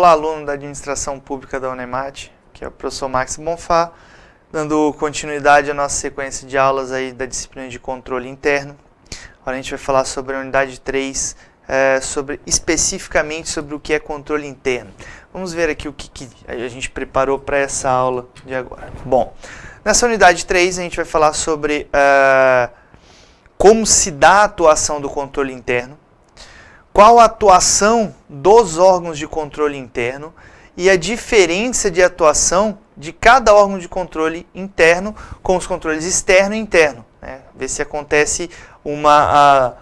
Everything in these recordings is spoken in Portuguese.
Olá, aluno da Administração Pública da UNEMAT, que é o professor Max Bonfá, dando continuidade à nossa sequência de aulas aí da disciplina de controle interno. Agora a gente vai falar sobre a unidade 3, especificamente sobre o que é controle interno. Vamos ver aqui o que a gente preparou para essa aula de agora. Bom, nessa unidade 3 a gente vai falar sobre como se dá a atuação do controle interno, qual a atuação dos órgãos de controle interno e a diferença de atuação de cada órgão de controle interno com os controles externo e interno. Né? Ver se acontece uma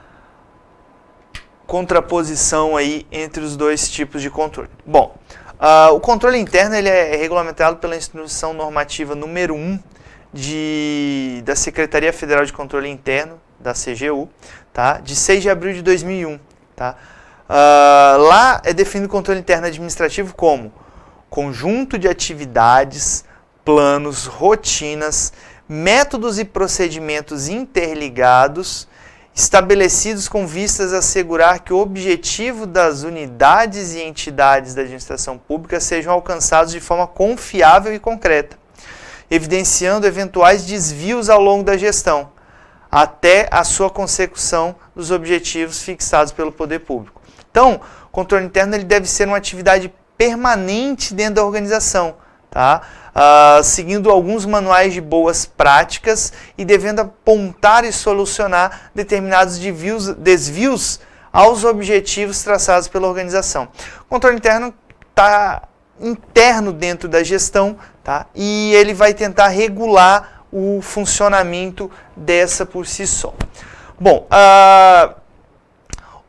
contraposição aí entre os dois tipos de controle. Bom, o controle interno ele é regulamentado pela Instrução Normativa número 1 da Secretaria Federal de Controle Interno, da CGU, tá? De 6 de abril de 2001. Tá? Lá é definido o controle interno administrativo como conjunto de atividades, planos, rotinas, métodos e procedimentos interligados, estabelecidos com vistas a assegurar que o objetivo das unidades e entidades da administração pública sejam alcançados de forma confiável e concreta, evidenciando eventuais desvios ao longo da gestão, até a sua consecução dos objetivos fixados pelo poder público. Então, o controle interno ele deve ser uma atividade permanente dentro da organização, tá? Seguindo alguns manuais de boas práticas e devendo apontar e solucionar determinados desvios aos objetivos traçados pela organização. O controle interno está interno dentro da gestão, tá? E ele vai tentar regular o funcionamento dessa por si só. Bom,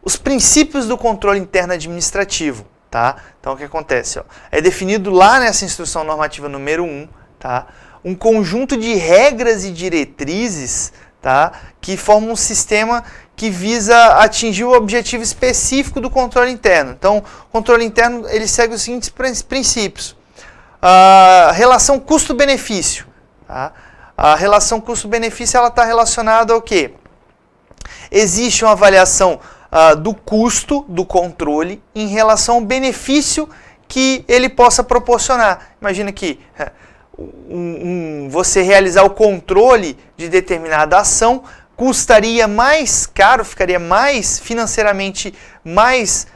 os princípios do controle interno administrativo, tá? Então, o que acontece? Ó, é definido lá nessa Instrução Normativa número 1, tá? Um conjunto de regras e diretrizes, tá? Que formam um sistema que visa atingir o objetivo específico do controle interno. Então, o controle interno ele segue os seguintes princípios. Relação custo-benefício, tá? A relação custo-benefício está relacionada ao quê? Existe uma avaliação do custo do controle em relação ao benefício que ele possa proporcionar. Imagina que você realizar o controle de determinada ação custaria mais caro, ficaria mais financeiramente mais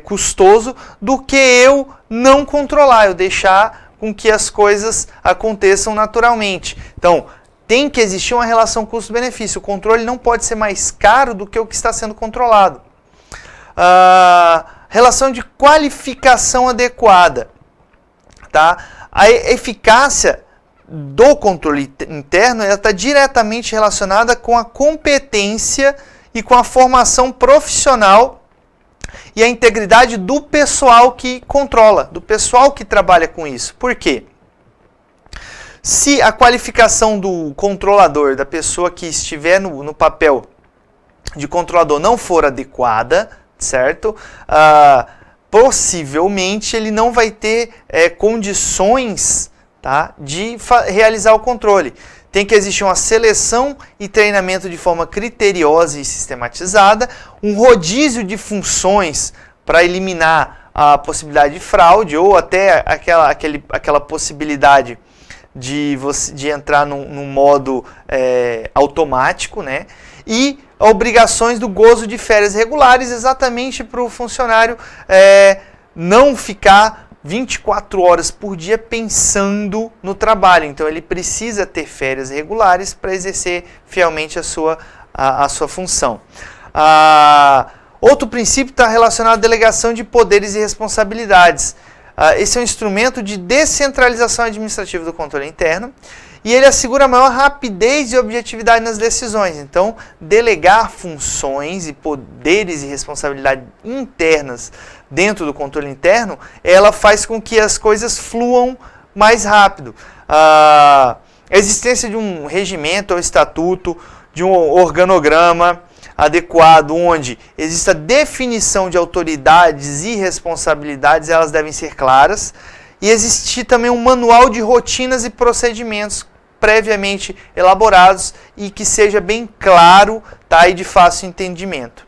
custoso do que eu não controlar, eu deixar com que as coisas aconteçam naturalmente. Então, tem que existir uma relação custo-benefício. O controle não pode ser mais caro do que o que está sendo controlado. Relação de qualificação adequada. Tá? A eficácia do controle interno está diretamente relacionada com a competência e com a formação profissional e a integridade do pessoal que controla, do pessoal que trabalha com isso. Por quê? Se a qualificação do controlador, da pessoa que estiver no papel de controlador não for adequada, certo? Possivelmente ele não vai ter condições, tá, de realizar o controle. Tem que existir uma seleção e treinamento de forma criteriosa e sistematizada, um rodízio de funções para eliminar a possibilidade de fraude ou até aquela possibilidade de entrar num modo automático, né? E obrigações do gozo de férias regulares, exatamente para o funcionário não ficar 24 horas por dia pensando no trabalho. Então ele precisa ter férias regulares para exercer fielmente a sua função. Outro princípio está relacionado à delegação de poderes e responsabilidades. Esse é um instrumento de descentralização administrativa do controle interno e ele assegura maior rapidez e objetividade nas decisões. Então, delegar funções e poderes e responsabilidades internas dentro do controle interno, ela faz com que as coisas fluam mais rápido. A existência de um regimento ou estatuto, de um organograma adequado, onde exista definição de autoridades e responsabilidades, elas devem ser claras, e existir também um manual de rotinas e procedimentos previamente elaborados e que seja bem claro, tá, e de fácil entendimento.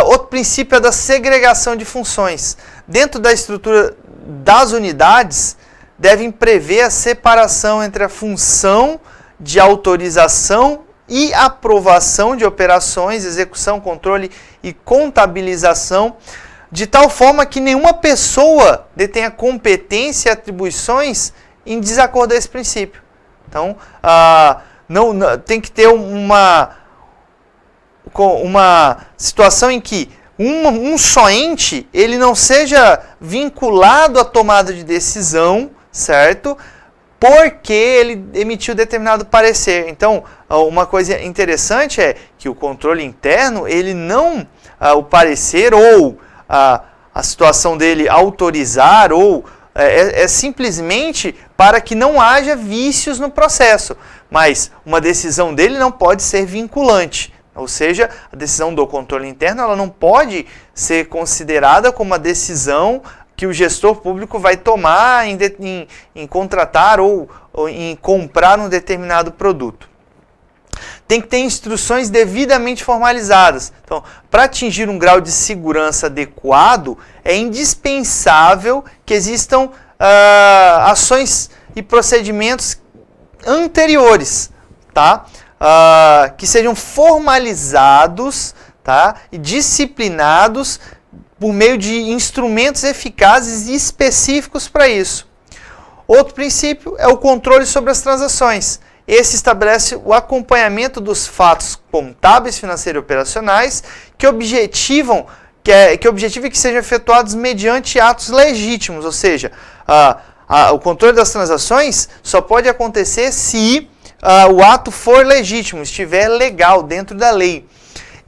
Outro princípio é da segregação de funções. dentro da estrutura das unidades, devem prever a separação entre a função de autorização e aprovação de operações, execução, controle e contabilização, de tal forma que nenhuma pessoa detenha competência e atribuições em desacordo a esse princípio. Então, tem que ter uma situação em que um só ente ele não seja vinculado à tomada de decisão, certo? Porque ele emitiu determinado parecer. Então, uma coisa interessante é que o controle interno, ele não, o parecer ou a situação dele autorizar, ou é simplesmente para que não haja vícios no processo. Mas uma decisão dele não pode ser vinculante. Ou seja, a decisão do controle interno ela não pode ser considerada como uma decisão que o gestor público vai tomar em contratar ou em comprar um determinado produto. Tem que ter instruções devidamente formalizadas. Então, para atingir um grau de segurança adequado, é indispensável que existam ações e procedimentos anteriores, tá? Que sejam formalizados, tá? E disciplinados por meio de instrumentos eficazes e específicos para isso. Outro princípio é o controle sobre as transações. Esse estabelece o acompanhamento dos fatos contábeis, financeiros e operacionais que objetivam que sejam efetuados mediante atos legítimos, ou seja, o controle das transações só pode acontecer se o ato for legítimo, estiver legal, dentro da lei.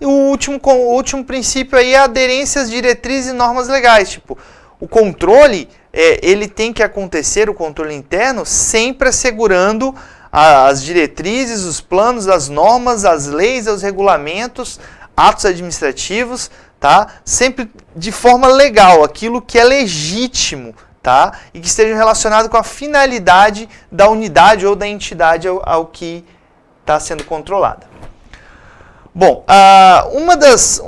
E o último princípio aí é a aderência às diretrizes e normas legais. Tipo, o controle, ele tem que acontecer, o controle interno, sempre assegurando as diretrizes, os planos, as normas, as leis, os regulamentos, atos administrativos, tá? Sempre de forma legal, aquilo que é legítimo, tá? E que esteja relacionado com a finalidade da unidade ou da entidade ao que está sendo controlada. Bom, uma das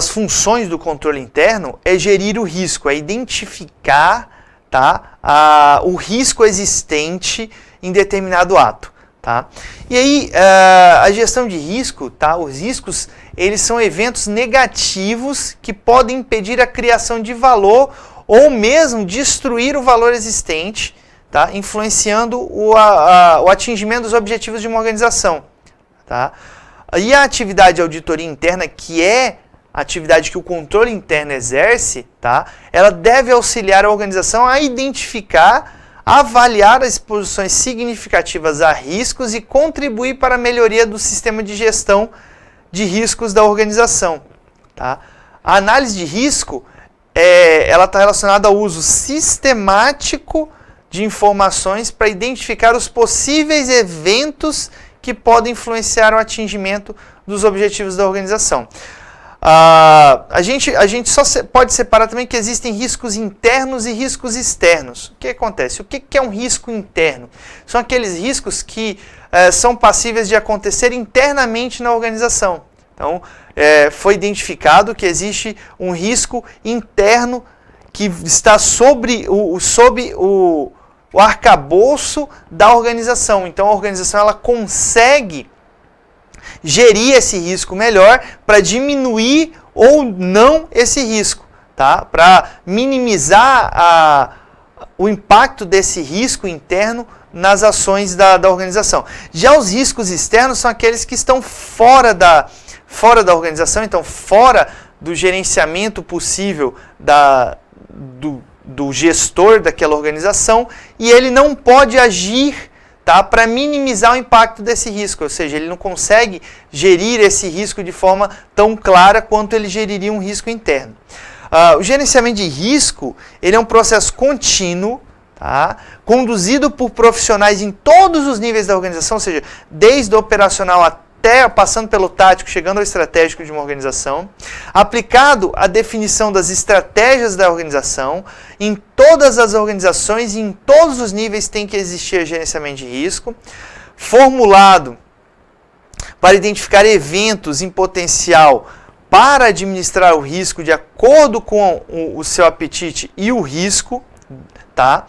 funções do controle interno é gerir o risco, é identificar, tá, o risco existente em determinado ato. Tá? E aí, a gestão de risco, tá? Os riscos, eles são eventos negativos que podem impedir a criação de valor ou mesmo destruir o valor existente, tá? Influenciando o atingimento dos objetivos de uma organização. Tá? E a atividade de auditoria interna, que é a atividade que o controle interno exerce, tá? Ela deve auxiliar a organização a identificar, avaliar as exposições significativas a riscos e contribuir para a melhoria do sistema de gestão de riscos da organização. Tá? A análise de risco ela está relacionada ao uso sistemático de informações para identificar os possíveis eventos que podem influenciar o atingimento dos objetivos da organização. A gente só pode separar também que existem riscos internos e riscos externos. O que acontece? O que é um risco interno? São aqueles riscos que são passíveis de acontecer internamente na organização. Então, foi identificado que existe um risco interno que está sob o arcabouço da organização. Então, a organização ela consegue gerir esse risco melhor para diminuir ou não esse risco, tá? Para minimizar o impacto desse risco interno nas ações da organização. Já os riscos externos são aqueles que estão fora da organização, então fora do gerenciamento possível do gestor daquela organização, e ele não pode agir, tá, para minimizar o impacto desse risco, ou seja, ele não consegue gerir esse risco de forma tão clara quanto ele geriria um risco interno. O gerenciamento de risco ele é um processo contínuo, tá, conduzido por profissionais em todos os níveis da organização, ou seja, desde o operacional até passando pelo tático, chegando ao estratégico de uma organização, aplicado à definição das estratégias da organização. Em todas as organizações e em todos os níveis tem que existir gerenciamento de risco, formulado para identificar eventos em potencial para administrar o risco de acordo com o seu apetite e o risco, tá?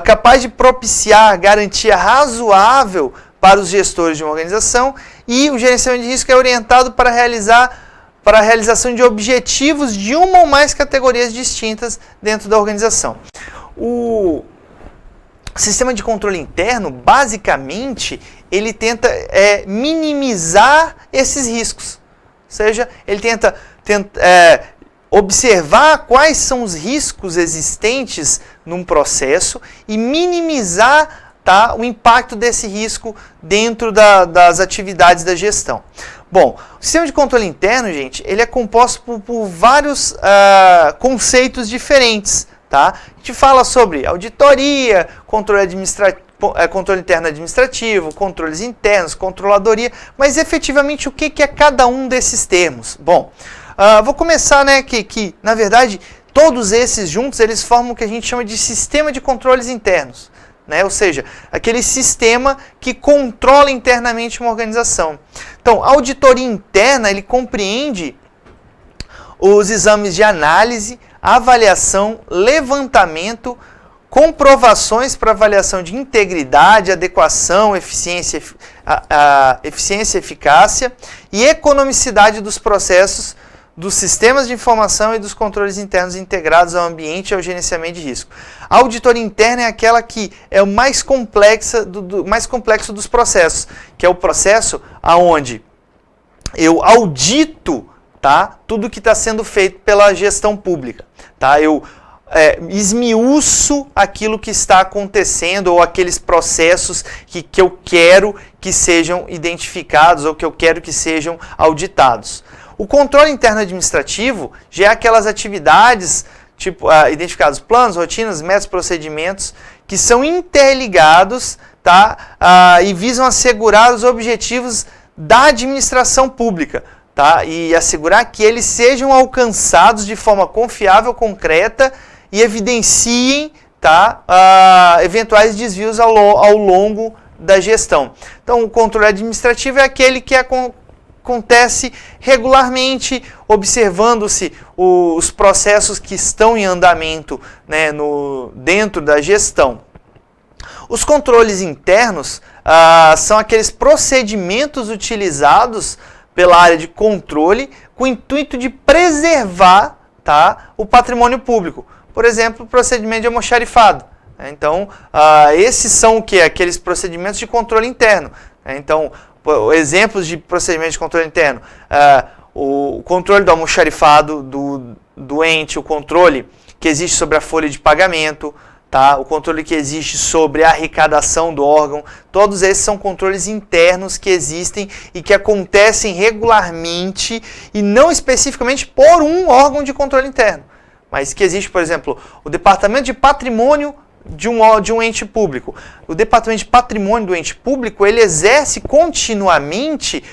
Capaz de propiciar garantia razoável para os gestores de uma organização, e o gerenciamento de risco é orientado para a realização de objetivos de uma ou mais categorias distintas dentro da organização. O sistema de controle interno, basicamente, ele tenta minimizar esses riscos. Ou seja, ele tenta observar quais são os riscos existentes num processo e minimizar, tá, o impacto desse risco dentro das atividades da gestão. Bom, o sistema de controle interno, gente, ele é composto por vários conceitos diferentes. Tá? A gente fala sobre auditoria, controle interno administrativo, controles internos, controladoria, mas efetivamente o que é cada um desses termos? Bom, vou começar, né, que na verdade todos esses juntos eles formam o que a gente chama de sistema de controles internos, né? Ou seja, aquele sistema que controla internamente uma organização. Então, a auditoria interna ele compreende os exames de análise, avaliação, levantamento, comprovações para avaliação de integridade, adequação, eficiência, eficácia e economicidade dos processos, dos sistemas de informação e dos controles internos integrados ao ambiente e ao gerenciamento de risco. A auditoria interna é aquela que é o mais complexo dos processos, que é o processo onde eu audito, tá, tudo que está sendo feito pela gestão pública. Tá? Eu esmiuço aquilo que está acontecendo ou aqueles processos que eu quero que sejam identificados ou que eu quero que sejam auditados. O controle interno administrativo já é aquelas atividades, tipo, identificados planos, rotinas, métodos, procedimentos, que são interligados, tá, e visam assegurar os objetivos da administração pública. Tá? E assegurar que eles sejam alcançados de forma confiável, concreta e evidenciem, tá, eventuais desvios ao longo da gestão. Então, o controle administrativo é aquele que acontece regularmente, observando-se os processos que estão em andamento, né, dentro da gestão. Os controles internos são aqueles procedimentos utilizados pela área de controle com o intuito de preservar, tá, o patrimônio público. Por exemplo, o procedimento de almoxarifado. Então, esses são o quê? Aqueles procedimentos de controle interno. Então, exemplos de procedimentos de controle interno. O controle do almoxarifado do ente, o controle que existe sobre a folha de pagamento, tá? O controle que existe sobre a arrecadação do órgão, todos esses são controles internos que existem e que acontecem regularmente e não especificamente por um órgão de controle interno, mas que existe, por exemplo, o departamento de patrimônio de um ente público. O departamento de patrimônio do ente público, ele exerce continuamente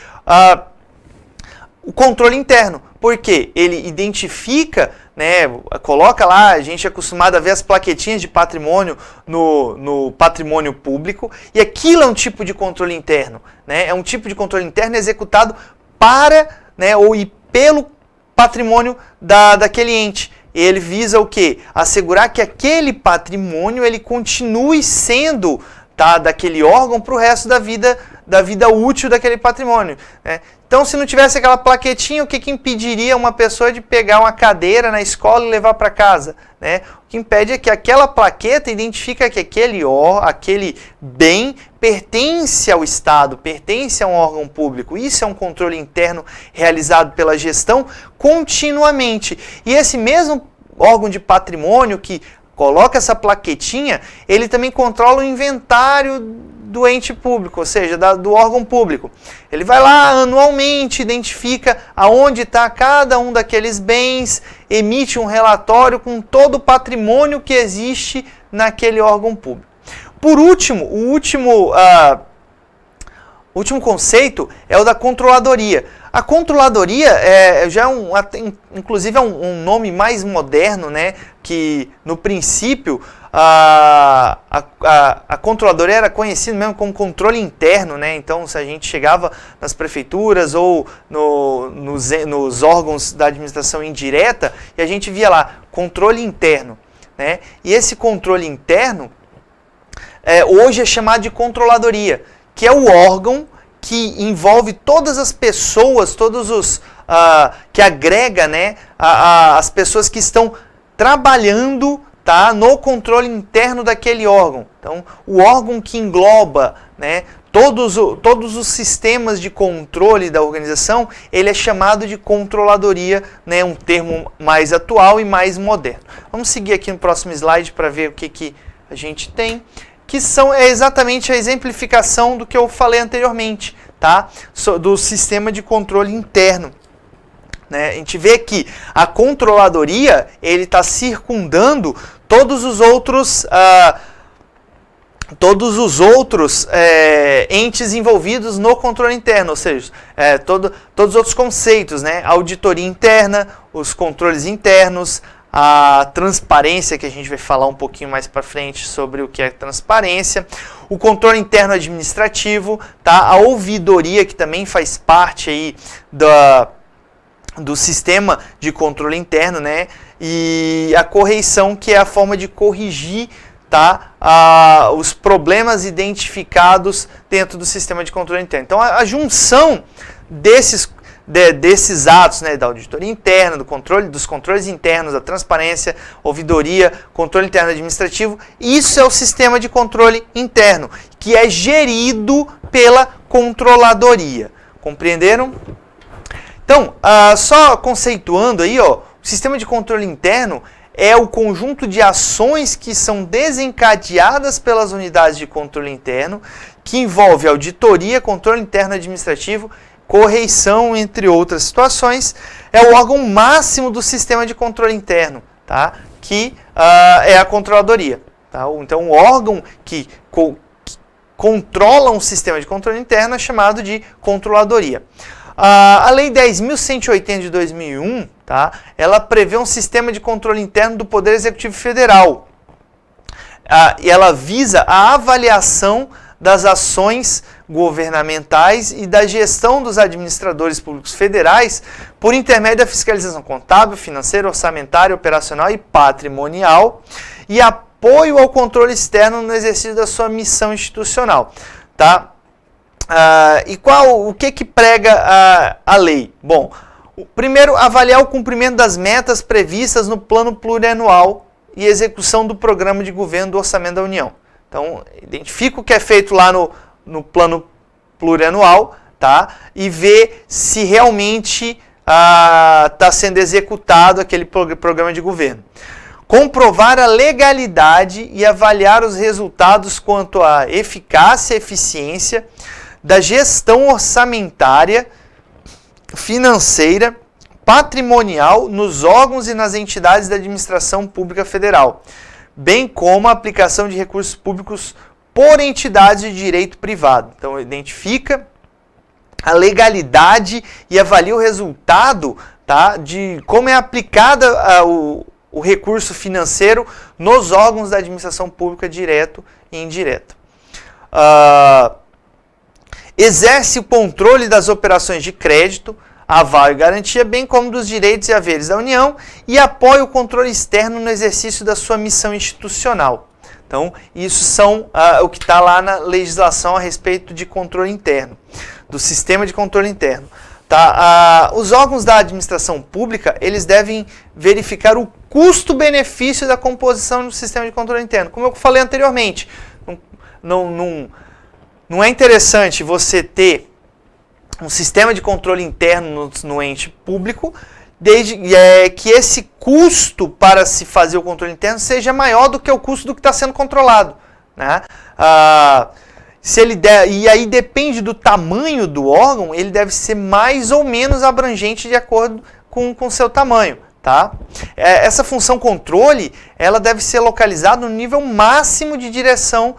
o controle interno, porque ele identifica, né, coloca lá, a gente é acostumado a ver as plaquetinhas de patrimônio no patrimônio público, e aquilo é um tipo de controle interno, né, é um tipo de controle interno executado para, né, ou e pelo patrimônio daquele ente. Ele visa o quê? Assegurar que aquele patrimônio ele continue sendo, tá, daquele órgão para o resto da vida útil daquele patrimônio, né? Então, se não tivesse aquela plaquetinha, o que impediria uma pessoa de pegar uma cadeira na escola e levar para casa, né? O que impede é que aquela plaqueta identifica que aquele bem pertence ao Estado, pertence a um órgão público. Isso é um controle interno realizado pela gestão continuamente. E esse mesmo órgão de patrimônio que coloca essa plaquetinha, ele também controla o inventário do ente público, ou seja, do órgão público. Ele vai lá anualmente, identifica aonde está cada um daqueles bens, emite um relatório com todo o patrimônio que existe naquele órgão público. Por último, o último conceito é o da controladoria. A controladoria inclusive é um nome mais moderno, né, que no princípio a controladoria era conhecida mesmo como controle interno, né? Então, se a gente chegava nas prefeituras ou nos órgãos da administração indireta, e a gente via lá, controle interno, né? E esse controle interno, hoje é chamado de controladoria, que é o órgão que envolve todas as pessoas, que agrega, né, as pessoas que estão trabalhando, tá, no controle interno daquele órgão. Então, o órgão que engloba, né, todos os sistemas de controle da organização, ele é chamado de controladoria, né, um termo mais atual e mais moderno. Vamos seguir aqui no próximo slide para ver o que a gente tem, que é exatamente a exemplificação do que eu falei anteriormente, tá, do sistema de controle interno. Né? A gente vê que a controladoria ele está circundando todos os outros entes envolvidos no controle interno, ou seja, todos os outros conceitos, né? A auditoria interna, os controles internos, a transparência, que a gente vai falar um pouquinho mais para frente sobre o que é transparência, o controle interno administrativo, tá? A ouvidoria, que também faz parte aí do sistema de controle interno, né? E a correição, que é a forma de corrigir, tá, os problemas identificados dentro do sistema de controle interno. Então, a junção desses atos, né, da auditoria interna, dos controles internos, da transparência, ouvidoria, controle interno administrativo, isso é o sistema de controle interno, que é gerido pela controladoria. Compreenderam? Então, só conceituando aí, ó, o sistema de controle interno é o conjunto de ações que são desencadeadas pelas unidades de controle interno, que envolve auditoria, controle interno administrativo, correição, entre outras situações. É o órgão máximo do sistema de controle interno, tá? Que é a controladoria. Tá? Então, o órgão que controla um sistema de controle interno é chamado de controladoria. A Lei 10.180 de 2001, tá? Ela prevê um sistema de controle interno do Poder Executivo Federal. E ela visa a avaliação das ações governamentais e da gestão dos administradores públicos federais por intermédio da fiscalização contábil, financeira, orçamentária, operacional e patrimonial, e apoio ao controle externo no exercício da sua missão institucional. Tá? O que prega a lei? Bom, primeiro, avaliar o cumprimento das metas previstas no plano plurianual e execução do programa de governo do Orçamento da União. Então, identifica o que é feito lá no plano plurianual, tá? E vê se realmente está sendo executado aquele programa de governo. Comprovar a legalidade e avaliar os resultados quanto à eficácia e eficiência da gestão orçamentária, financeira, patrimonial nos órgãos e nas entidades da administração pública federal, bem como a aplicação de recursos públicos por entidades de direito privado. Então, identifica a legalidade e avalia o resultado, tá, de como é aplicada o recurso financeiro nos órgãos da administração pública direto e indireto. Exerce o controle das operações de crédito, aval e garantia, bem como dos direitos e haveres da União, e apoia o controle externo no exercício da sua missão institucional. Então, isso são o que está lá na legislação a respeito de controle interno, do sistema de controle interno. Tá? Os órgãos da administração pública, eles devem verificar o custo-benefício da composição do sistema de controle interno. Como eu falei anteriormente, não é interessante você ter um sistema de controle interno no ente público, desde que esse custo para se fazer o controle interno seja maior do que o custo do que está sendo controlado. Né? E aí depende do tamanho do órgão, ele deve ser mais ou menos abrangente de acordo com o seu tamanho. Tá? Essa função controle, ela deve ser localizada no nível máximo de direção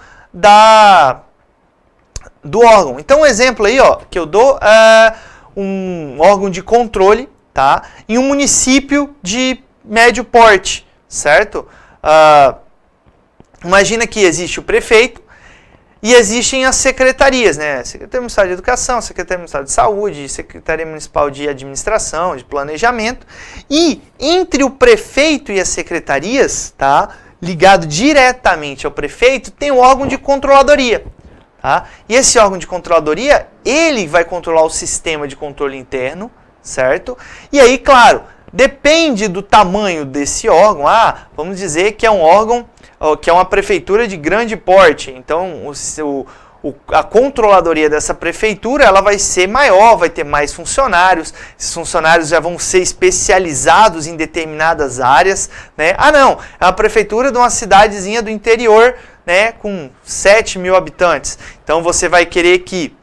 do órgão. Então, um exemplo aí, ó, que eu dou é um órgão de controle, tá, em um município de médio porte, certo? Imagina que existe o prefeito, E existem as secretarias, né? Secretaria Municipal de Educação, Secretaria Municipal de Saúde, Secretaria Municipal de Administração, de Planejamento. E entre o prefeito e as secretarias, tá? Ligado diretamente ao prefeito, tem o órgão de controladoria. Tá? E esse órgão de controladoria, ele vai controlar o sistema de controle interno, certo? E aí, claro, depende do tamanho desse órgão. Vamos dizer que é um órgão, que é uma prefeitura de grande porte. Então, a controladoria dessa prefeitura, ela vai ser maior, vai ter mais funcionários. Esses funcionários já vão ser especializados em determinadas áreas, né? Não, é uma prefeitura de uma cidadezinha do interior, né, com 7 mil habitantes. Então, você vai querer que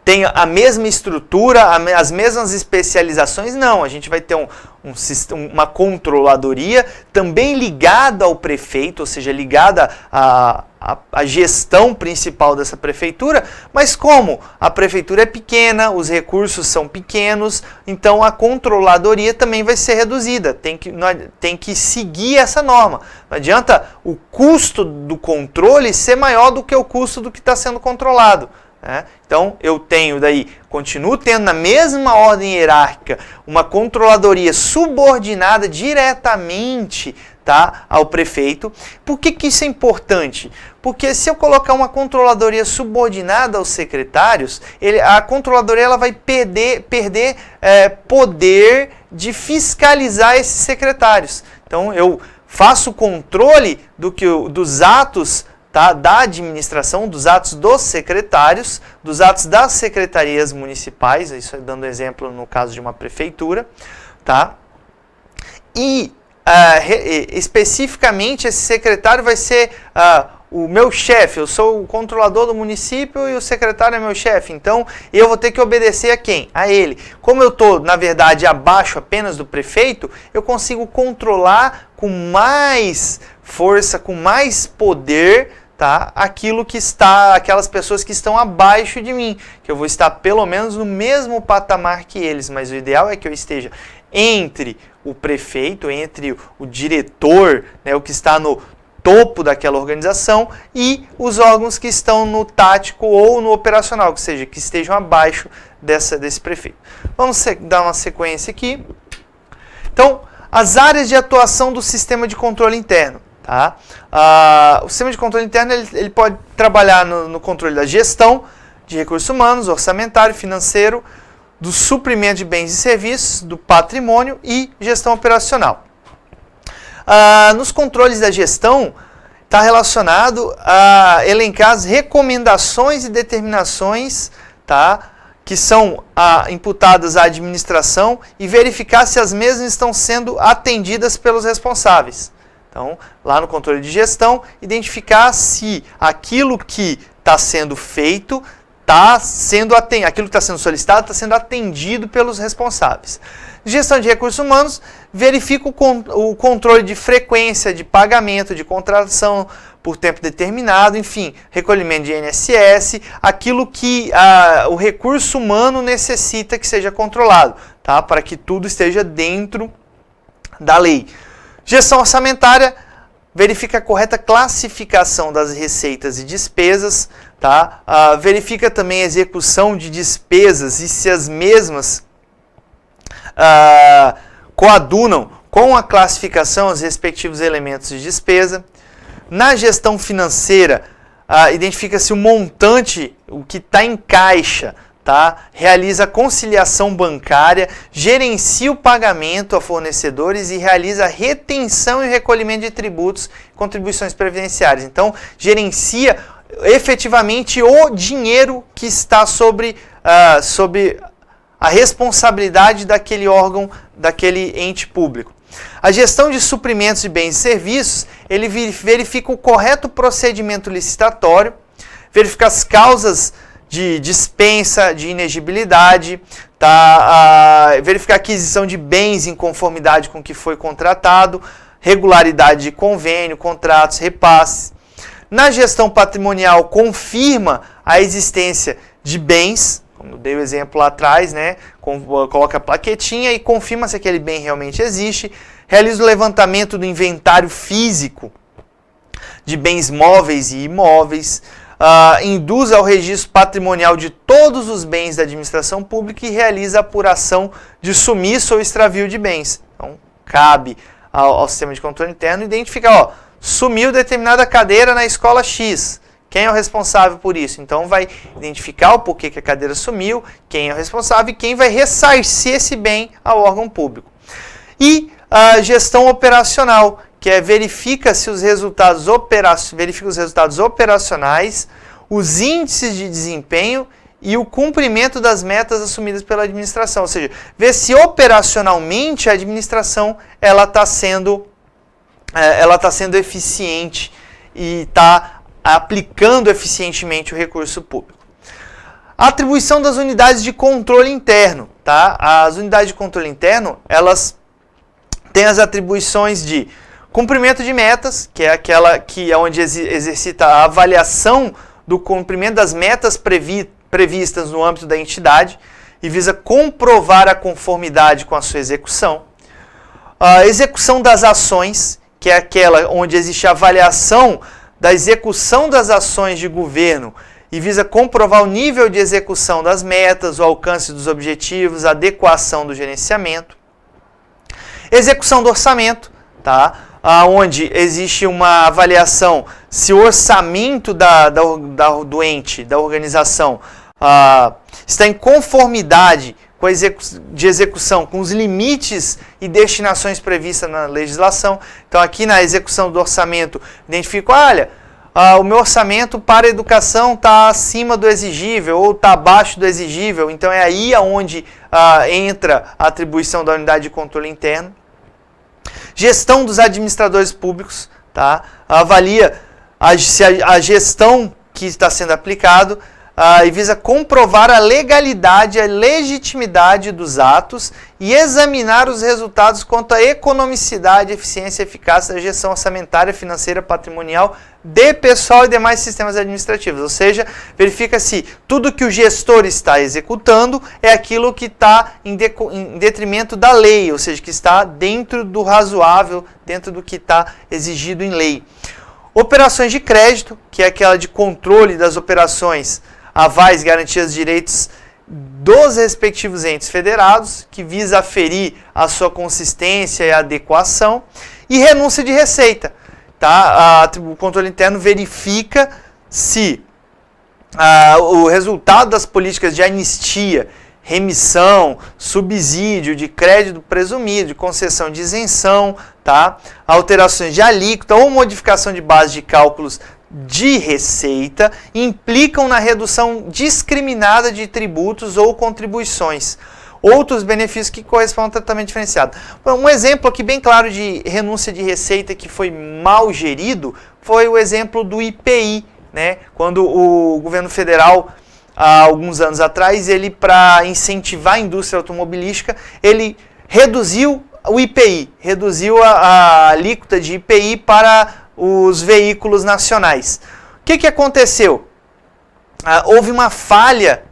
tenha a mesma estrutura, as mesmas especializações? Não, a gente vai ter uma controladoria também ligada ao prefeito, ou seja, ligada à gestão principal dessa prefeitura, mas como a prefeitura é pequena, os recursos são pequenos, então a controladoria também vai ser reduzida, tem que seguir essa norma. Não adianta o custo do controle ser maior do que o custo do que está sendo controlado. Então, continuo tendo na mesma ordem hierárquica uma controladoria subordinada diretamente, tá, ao prefeito. Por que isso é importante? Porque se eu colocar uma controladoria subordinada aos secretários, a controladoria ela vai perder poder de fiscalizar esses secretários. Então, eu faço controle dos atos, tá, da administração, dos atos dos secretários, dos atos das secretarias municipais, isso dando exemplo no caso de uma prefeitura, tá? E especificamente esse secretário vai ser o meu chefe, eu sou o controlador do município e o secretário é meu chefe, então eu vou ter que obedecer a quem? A ele. Como eu estou, na verdade, abaixo apenas do prefeito, eu consigo controlar com mais força, com mais poder, tá, aquelas pessoas que estão abaixo de mim, que eu vou estar pelo menos no mesmo patamar que eles, mas o ideal é que eu esteja entre o prefeito, entre o diretor, né, o que está no topo daquela organização, e os órgãos que estão no tático ou no operacional, que seja, que estejam abaixo desse prefeito. Vamos dar uma sequência aqui. Então, as áreas de atuação do sistema de controle interno. Tá? O sistema de controle interno ele pode trabalhar no controle da gestão de recursos humanos, orçamentário, financeiro, do suprimento de bens e serviços, do patrimônio e gestão operacional. Nos controles da gestão, está relacionado a elencar as recomendações e determinações, tá, que são imputadas à administração e verificar se as mesmas estão sendo atendidas pelos responsáveis. Então, lá no controle de gestão, identificar se aquilo que está sendo feito, aquilo que está sendo solicitado, está sendo atendido pelos responsáveis. Gestão de recursos humanos, verifica o controle de frequência de pagamento, de contratação por tempo determinado, enfim, recolhimento de INSS, aquilo que o recurso humano necessita que seja controlado, tá? Para que tudo esteja dentro da lei. Gestão orçamentária, verifica a correta classificação das receitas e despesas, tá? Verifica também a execução de despesas e se as mesmas coadunam com a classificação os respectivos elementos de despesa. Na gestão financeira, identifica-se o montante, o que está em caixa, tá? Realiza a conciliação bancária, gerencia o pagamento a fornecedores e realiza a retenção e recolhimento de tributos e contribuições previdenciárias. Então, gerencia efetivamente o dinheiro que está sobre a responsabilidade daquele órgão, daquele ente público. A gestão de suprimentos de bens e serviços, ele verifica o correto procedimento licitatório, verifica as causas de dispensa, de inegibilidade, tá? Verificar a aquisição de bens em conformidade com o que foi contratado, regularidade de convênio, contratos, repasses. Na gestão patrimonial, confirma a existência de bens, como eu dei o exemplo lá atrás, né? Coloca a plaquetinha e confirma se aquele bem realmente existe. Realiza o levantamento do inventário físico de bens móveis e imóveis, induz ao registro patrimonial de todos os bens da administração pública e realiza a apuração de sumiço ou extravio de bens. Então, cabe ao sistema de controle interno identificar, sumiu determinada cadeira na escola X. Quem é o responsável por isso? Então vai identificar o porquê que a cadeira sumiu, quem é o responsável e quem vai ressarcir esse bem ao órgão público. E a gestão operacional, que verifica os resultados operacionais, os índices de desempenho e o cumprimento das metas assumidas pela administração. Ou seja, ver se operacionalmente a administração está sendo eficiente e está aplicando eficientemente o recurso público. A atribuição das unidades de controle interno. Tá? As unidades de controle interno, elas têm as atribuições de cumprimento de metas, que é aquela que é onde exercita a avaliação do cumprimento das metas previstas no âmbito da entidade e visa comprovar a conformidade com a sua execução. A execução das ações, que é aquela onde existe a avaliação da execução das ações de governo e visa comprovar o nível de execução das metas, o alcance dos objetivos, a adequação do gerenciamento. Execução do orçamento, tá? Onde existe uma avaliação se o orçamento do ente, da organização, está em conformidade com a execução, com os limites e destinações previstas na legislação. Então aqui na execução do orçamento, identifico, olha, o meu orçamento para a educação está acima do exigível ou está abaixo do exigível. Então é aí onde entra a atribuição da unidade de controle interno. Gestão dos administradores públicos, tá? Avalia se a gestão que está sendo aplicado e visa comprovar a legalidade e a legitimidade dos atos e examinar os resultados quanto à economicidade, eficiência e eficácia da gestão orçamentária, financeira, patrimonial de pessoal e demais sistemas administrativos. Ou seja, verifica se tudo que o gestor está executando é aquilo que está em detrimento da lei, ou seja, que está dentro do razoável, dentro do que está exigido em lei. Operações de crédito, que é aquela de controle das operações avais, garantias de direitos dos respectivos entes federados, que visa aferir a sua consistência e adequação, e renúncia de receita. Tá? O controle interno verifica se o resultado das políticas de anistia, remissão, subsídio, de crédito presumido, de concessão de isenção, tá? Alterações de alíquota ou modificação de base de cálculos de receita implicam na redução discriminada de tributos ou contribuições, outros benefícios que correspondem ao tratamento diferenciado. Um exemplo aqui bem claro de renúncia de receita que foi mal gerido foi o exemplo do IPI, né? Quando o governo federal, há alguns anos atrás, ele, para incentivar a indústria automobilística, ele reduziu o IPI, reduziu a alíquota de IPI para os veículos nacionais. O que aconteceu? Houve uma falha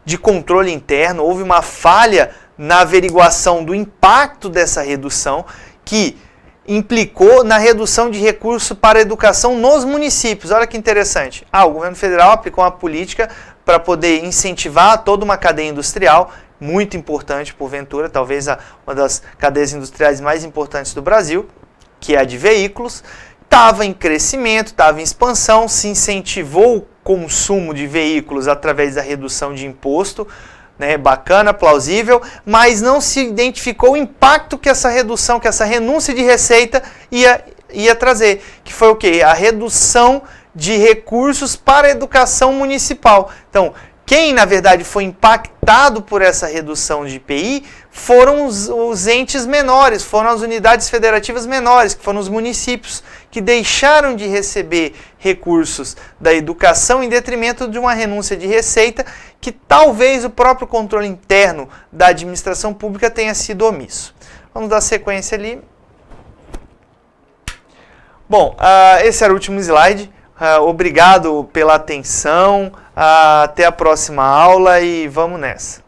de controle interno, houve uma falha na averiguação do impacto dessa redução, que implicou na redução de recursos para a educação nos municípios. Olha que interessante. O governo federal aplicou uma política para poder incentivar toda uma cadeia industrial, muito importante porventura, talvez uma das cadeias industriais mais importantes do Brasil, que é a de veículos. Estava em crescimento, estava em expansão, se incentivou o consumo de veículos através da redução de imposto, né, bacana, plausível, mas não se identificou o impacto que essa redução, que essa renúncia de receita ia trazer, que foi o quê? A redução de recursos para a educação municipal. Então, quem, na verdade, foi impactado por essa redução de IPI foram os entes menores, foram as unidades federativas menores, que foram os municípios, que deixaram de receber recursos da educação em detrimento de uma renúncia de receita que talvez o próprio controle interno da administração pública tenha sido omisso. Vamos dar sequência ali. Bom, esse era o último slide. Obrigado pela atenção. Até a próxima aula e vamos nessa.